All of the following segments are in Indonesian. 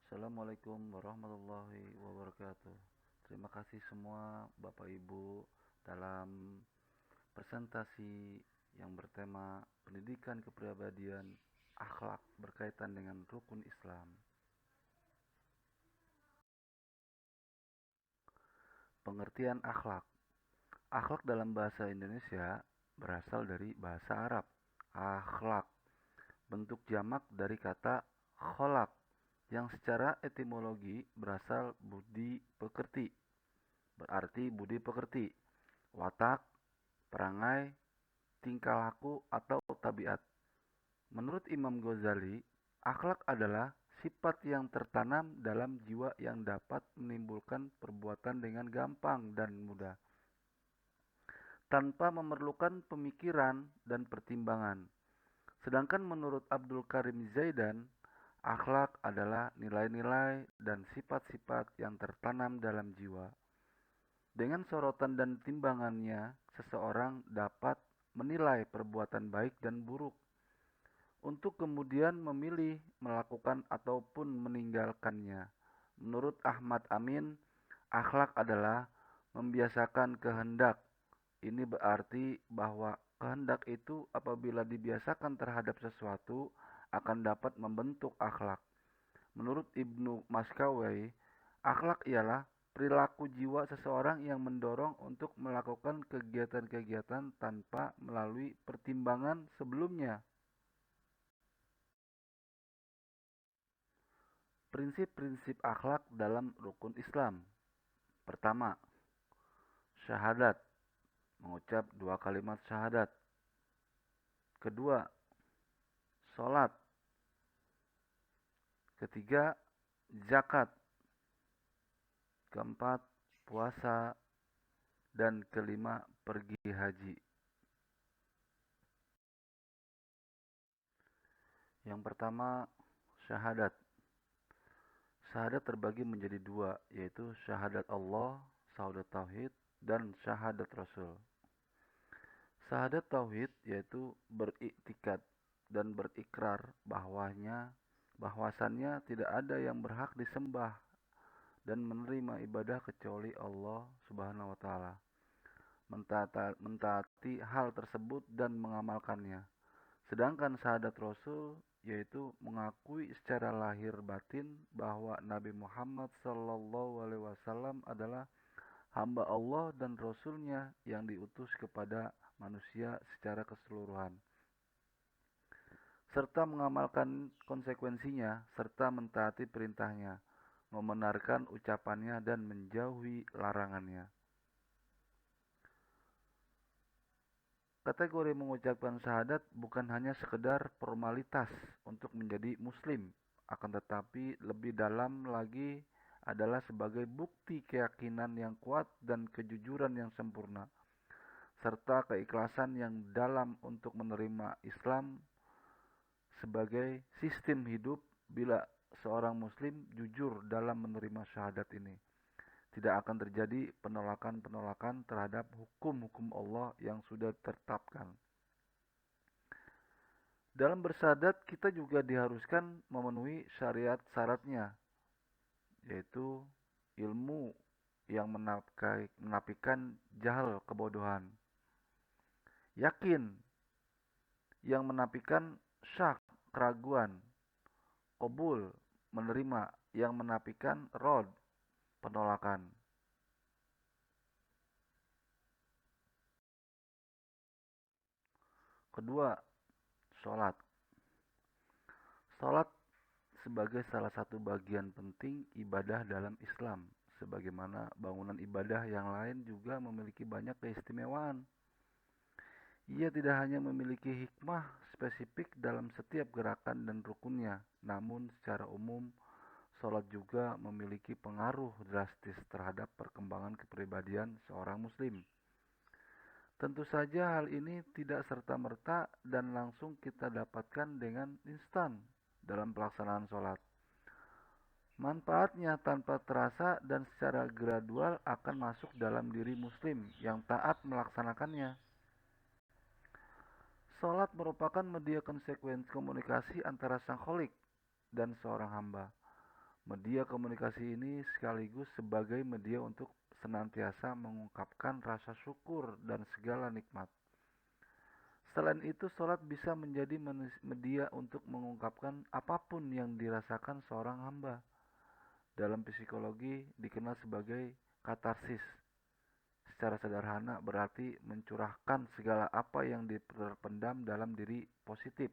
Assalamualaikum warahmatullahi wabarakatuh. Terima kasih semua Bapak Ibu dalam presentasi yang bertema pendidikan kepribadian akhlak berkaitan dengan rukun Islam. Pengertian akhlak. Akhlak dalam bahasa Indonesia berasal dari bahasa Arab. Akhlak, bentuk jamak dari kata kholak yang secara etimologi berasal budi pekerti, berarti budi pekerti, watak, perangai, tingkah laku, atau tabiat. Menurut Imam Ghazali, akhlak adalah sifat yang tertanam dalam jiwa yang dapat menimbulkan perbuatan dengan gampang dan mudah, tanpa memerlukan pemikiran dan pertimbangan. Sedangkan menurut Abdul Karim Zaidan, akhlak adalah nilai-nilai dan sifat-sifat yang tertanam dalam jiwa. Dengan sorotan dan timbangannya, seseorang dapat menilai perbuatan baik dan buruk, untuk kemudian memilih melakukan ataupun meninggalkannya. Menurut Ahmad Amin, akhlak adalah membiasakan kehendak. Ini berarti bahwa kehendak itu apabila dibiasakan terhadap sesuatu akan dapat membentuk akhlak. Menurut Ibnu Maskawai, akhlak ialah perilaku jiwa seseorang yang mendorong untuk melakukan kegiatan-kegiatan tanpa melalui pertimbangan sebelumnya. Prinsip-prinsip akhlak dalam rukun Islam. Pertama, syahadat, mengucap dua kalimat syahadat. Kedua, sholat. Ketiga, zakat. Keempat, puasa. Dan kelima, pergi haji. Yang pertama, syahadat. Syahadat terbagi menjadi dua, yaitu syahadat Allah, syahadat tauhid, dan syahadat Rasul. Syahadat tauhid yaitu beriktikad dan berikrar bahwasannya tidak ada yang berhak disembah dan menerima ibadah kecuali Allah Subhanahu wa taala. Mentaati hal tersebut dan mengamalkannya. Sedangkan syahadat Rasul yaitu mengakui secara lahir batin bahwa Nabi Muhammad SAW adalah hamba Allah dan Rasul-Nya yang diutus kepada manusia secara keseluruhan, serta mengamalkan konsekuensinya, serta mentaati perintahnya, membenarkan ucapannya dan menjauhi larangannya. Kategori mengucapkan syahadat bukan hanya sekedar formalitas untuk menjadi muslim, akan tetapi lebih dalam lagi adalah sebagai bukti keyakinan yang kuat dan kejujuran yang sempurna, serta keikhlasan yang dalam untuk menerima Islam sebagai sistem hidup. Bila seorang muslim jujur dalam menerima syahadat ini, tidak akan terjadi penolakan-penolakan terhadap hukum-hukum Allah yang sudah ditetapkan. Dalam bersyahadat kita juga diharuskan memenuhi syariat syaratnya, yaitu ilmu yang menafikan jahal kebodohan, yakin yang menafikan syak keraguan, qabul menerima yang menafikan rod penolakan. Kedua, sholat. Sholat sebagai salah satu bagian penting ibadah dalam Islam, sebagaimana bangunan ibadah yang lain juga memiliki banyak keistimewaan. Ia tidak hanya memiliki hikmah spesifik dalam setiap gerakan dan rukunnya, namun secara umum sholat juga memiliki pengaruh drastis terhadap perkembangan kepribadian seorang muslim. Tentu saja hal ini tidak serta-merta dan langsung kita dapatkan dengan instan dalam pelaksanaan sholat. Manfaatnya tanpa terasa dan secara gradual akan masuk dalam diri muslim yang taat melaksanakannya. Sholat merupakan media konsekuensi komunikasi antara sang kholik dan seorang hamba. Media komunikasi ini sekaligus sebagai media untuk senantiasa mengungkapkan rasa syukur dan segala nikmat. Selain itu, sholat bisa menjadi media untuk mengungkapkan apapun yang dirasakan seorang hamba. Dalam psikologi dikenal sebagai katarsis. Secara sederhana berarti mencurahkan segala apa yang terpendam dalam diri, positif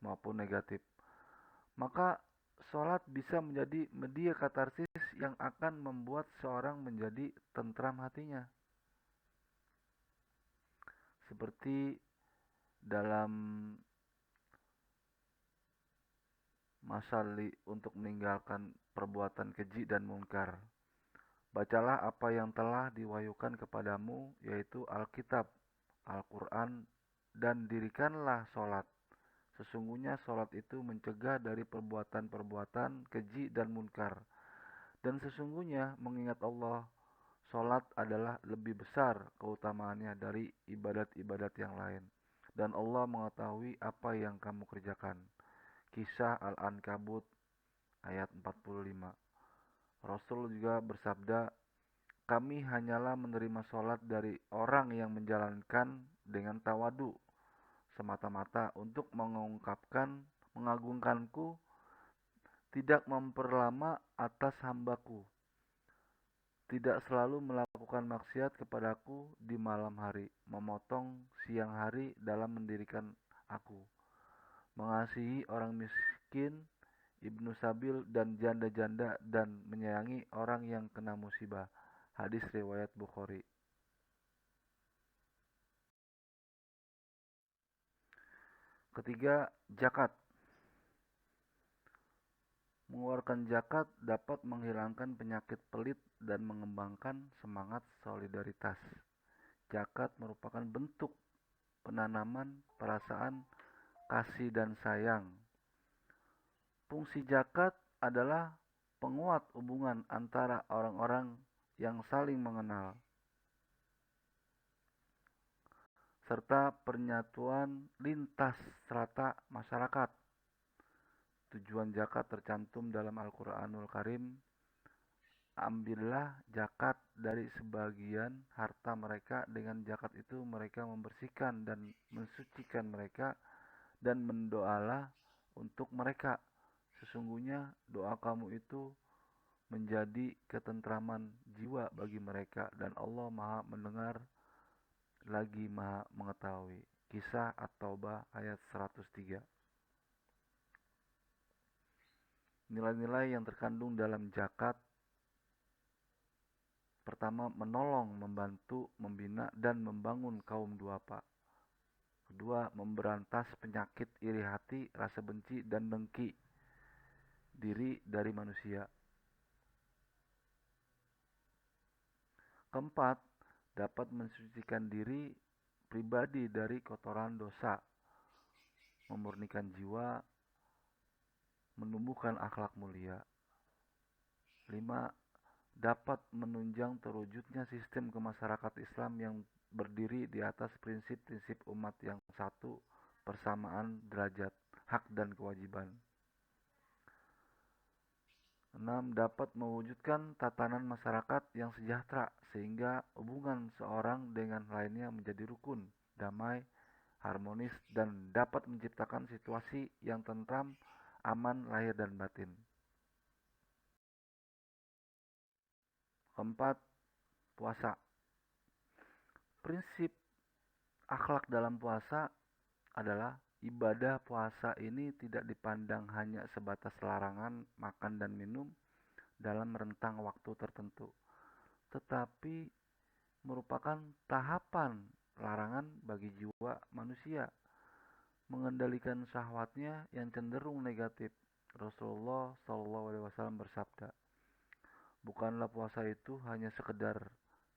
maupun negatif. Maka sholat bisa menjadi media katarsis yang akan membuat seorang menjadi tentram hatinya. Seperti dalam masali untuk meninggalkan perbuatan keji dan munkar. Bacalah apa yang telah diwahyukan kepadamu, yaitu Alkitab, Al-Quran, dan dirikanlah sholat. Sesungguhnya sholat itu mencegah dari perbuatan-perbuatan keji dan munkar. Dan sesungguhnya mengingat Allah, sholat adalah lebih besar keutamaannya dari ibadat-ibadat yang lain. Dan Allah mengetahui apa yang kamu kerjakan. Kisah Al-Ankabut ayat 45. Rasul juga bersabda, kami hanyalah menerima sholat dari orang yang menjalankan dengan tawadu, semata-mata untuk mengagungkanku, tidak memperlama atas hambaku, tidak selalu melakukan maksiat kepadaku di malam hari, memotong siang hari dalam mendirikan aku, mengasihi orang miskin, ibnu sabil dan janda-janda, dan menyayangi orang yang kena musibah. Hadis riwayat Bukhari. Ketiga, zakat. Mengeluarkan zakat dapat menghilangkan penyakit pelit dan mengembangkan semangat solidaritas. Zakat merupakan bentuk penanaman perasaan kasih dan sayang. Fungsi zakat adalah penguat hubungan antara orang-orang yang saling mengenal, serta penyatuan lintas strata masyarakat. Tujuan zakat tercantum dalam Al-Quranul Karim. Ambillah zakat dari sebagian harta mereka, dengan zakat itu mereka membersihkan dan mensucikan mereka, dan mendoalah untuk mereka. Sesungguhnya doa kamu itu menjadi ketentraman jiwa bagi mereka, dan Allah Maha mendengar lagi Maha mengetahui. Kisah At-Taubah ayat 103. Nilai-nilai yang terkandung dalam zakat: pertama, menolong, membantu, membina, dan membangun kaum duafa. Kedua, memberantas penyakit iri hati, rasa benci, dan dengki diri dari manusia. Keempat, dapat mensucikan diri pribadi dari kotoran dosa, memurnikan jiwa, menumbuhkan akhlak mulia. 5. Dapat menunjang terwujudnya sistem kemasyarakatan Islam yang berdiri di atas prinsip-prinsip umat yang satu, persamaan derajat, hak dan kewajiban. 6. Dapat mewujudkan tatanan masyarakat yang sejahtera, sehingga hubungan seorang dengan lainnya menjadi rukun, damai, harmonis, dan dapat menciptakan situasi yang tentram, aman lahir dan batin. Keempat, puasa. Prinsip akhlak dalam puasa adalah ibadah puasa ini tidak dipandang hanya sebatas larangan makan dan minum dalam rentang waktu tertentu, tetapi merupakan tahapan larangan bagi jiwa manusia mengendalikan syahwatnya yang cenderung negatif. Rasulullah SAW bersabda, bukanlah puasa itu hanya sekedar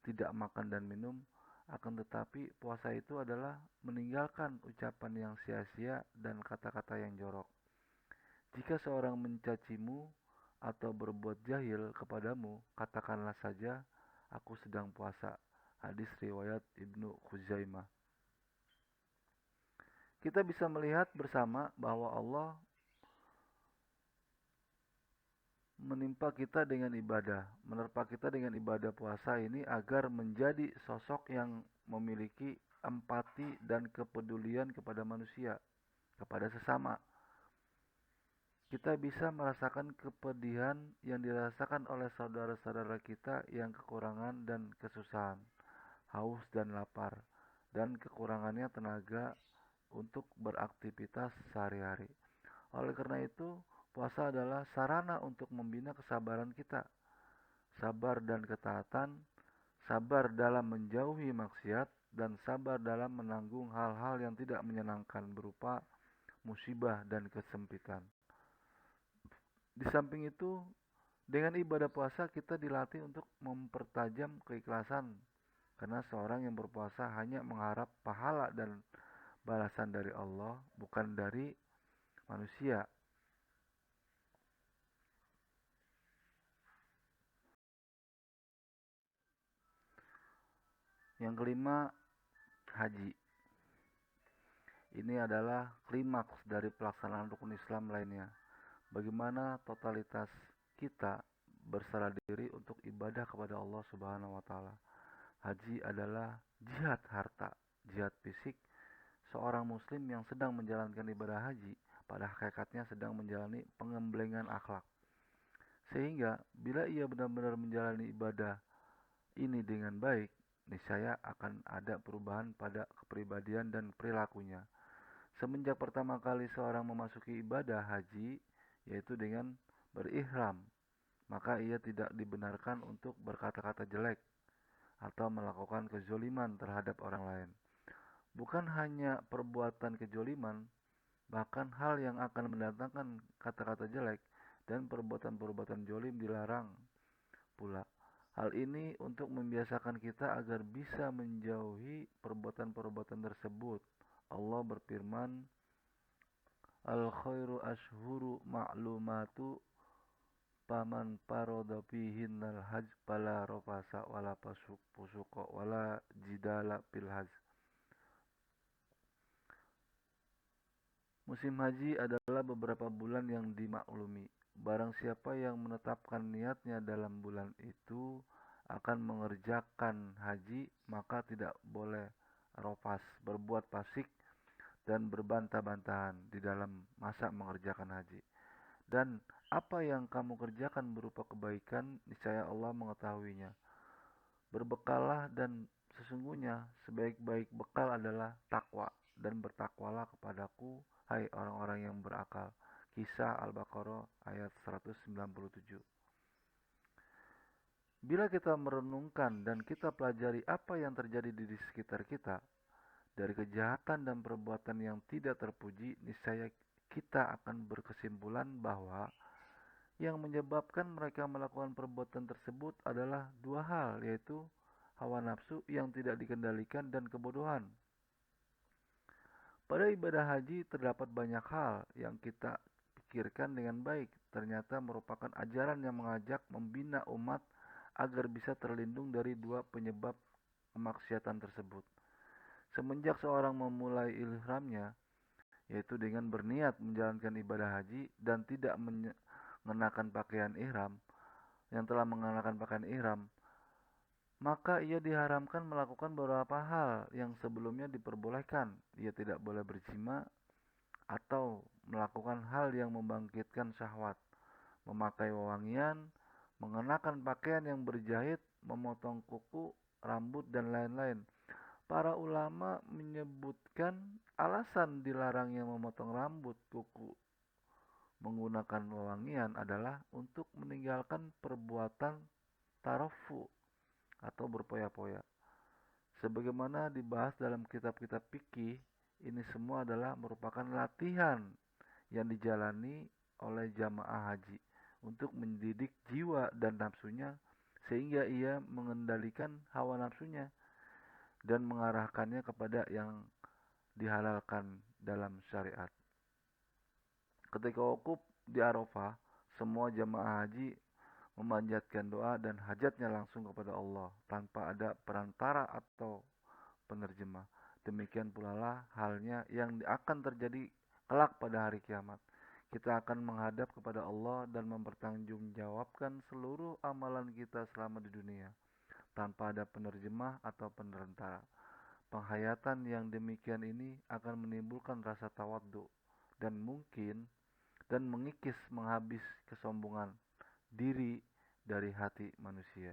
tidak makan dan minum, akan tetapi puasa itu adalah meninggalkan ucapan yang sia-sia dan kata-kata yang jorok. Jika seorang mencacimu atau berbuat jahil kepadamu, katakanlah saja, aku sedang puasa. Hadis riwayat Ibnu Khuzaimah. Kita bisa melihat bersama bahwa Allah menimpa kita dengan ibadah, menerpa kita dengan ibadah puasa ini agar menjadi sosok yang memiliki empati dan kepedulian kepada manusia, kepada sesama. Kita bisa merasakan kepedihan yang dirasakan oleh saudara-saudara kita yang kekurangan dan kesusahan, haus dan lapar, dan kekurangannya tenaga untuk beraktivitas sehari-hari. Oleh karena itu, puasa adalah sarana untuk membina kesabaran kita, sabar dan ketaatan, sabar dalam menjauhi maksiat, dan sabar dalam menanggung hal-hal yang tidak menyenangkan berupa musibah dan kesempitan. Di samping itu, dengan ibadah puasa kita dilatih untuk mempertajam keikhlasan, karena seorang yang berpuasa hanya mengharap pahala dan balasan dari Allah, bukan dari manusia. Yang kelima, haji. Ini adalah klimaks dari pelaksanaan rukun Islam lainnya. Bagaimana totalitas kita berserah diri untuk ibadah kepada Allah Subhanahu wa taala. Haji adalah jihad harta, jihad fisik. Seorang muslim yang sedang menjalankan ibadah haji pada hakikatnya sedang menjalani pengemblengan akhlak. Sehingga bila ia benar-benar menjalani ibadah ini dengan baik, niscaya akan ada perubahan pada kepribadian dan perilakunya. Semenjak pertama kali seorang memasuki ibadah haji, yaitu dengan berihram, maka ia tidak dibenarkan untuk berkata-kata jelek atau melakukan kezoliman terhadap orang lain. Bukan hanya perbuatan kezoliman, bahkan hal yang akan mendatangkan kata-kata jelek dan perbuatan-perbuatan jolim dilarang pula. Hal ini untuk membiasakan kita agar bisa menjauhi perbuatan-perbuatan tersebut. Allah berfirman, Al-khairu ashhuru ma'lumatu paman paroda fihinnal hajj fala rafasa wala fusuqa wala jidala fil hajj. Musim haji adalah beberapa bulan yang dimaklumi. Barang siapa yang menetapkan niatnya dalam bulan itu akan mengerjakan haji, maka tidak boleh rofas, berbuat fasik, dan berbantah-bantahan di dalam masa mengerjakan haji. Dan apa yang kamu kerjakan berupa kebaikan, niscaya Allah mengetahuinya. Berbekallah dan sesungguhnya sebaik-baik bekal adalah takwa, dan bertakwalah kepadaku, hai orang-orang yang berakal. Kisah Al-Baqarah ayat 197. Bila kita merenungkan dan kita pelajari apa yang terjadi di sekitar kita, dari kejahatan dan perbuatan yang tidak terpuji, niscaya kita akan berkesimpulan bahwa yang menyebabkan mereka melakukan perbuatan tersebut adalah dua hal, yaitu hawa nafsu yang tidak dikendalikan dan kebodohan. Pada ibadah haji terdapat banyak hal yang kita pikirkan dengan baik, ternyata merupakan ajaran yang mengajak membina umat agar bisa terlindung dari dua penyebab kemaksiatan tersebut. Semenjak seorang memulai ihramnya, yaitu dengan berniat menjalankan ibadah haji dan tidak mengenakan pakaian ihram, yang telah mengenakan pakaian ihram, maka ia diharamkan melakukan beberapa hal yang sebelumnya diperbolehkan. Ia tidak boleh berjima atau melakukan hal yang membangkitkan syahwat, memakai wewangian, mengenakan pakaian yang berjahit, memotong kuku, rambut, dan lain-lain. Para ulama menyebutkan alasan dilarangnya memotong rambut, kuku, menggunakan wewangian adalah untuk meninggalkan perbuatan tarofu atau berpoya-poya. Sebagaimana dibahas dalam kitab-kitab fikih, ini semua adalah merupakan latihan yang dijalani oleh jamaah haji untuk mendidik jiwa dan nafsunya sehingga ia mengendalikan hawa nafsunya dan mengarahkannya kepada yang dihalalkan dalam syariat. Ketika wukuf di Arafah, semua jamaah haji memanjatkan doa dan hajatnya langsung kepada Allah tanpa ada perantara atau penerjemah. Demikian pula lah halnya yang akan terjadi kelak pada hari kiamat. Kita akan menghadap kepada Allah dan mempertanggungjawabkan seluruh amalan kita selama di dunia, tanpa ada penerjemah atau penerantara. Penghayatan yang demikian ini akan menimbulkan rasa tawadhu dan mungkin dan mengikis menghabis kesombongan diri dari hati manusia.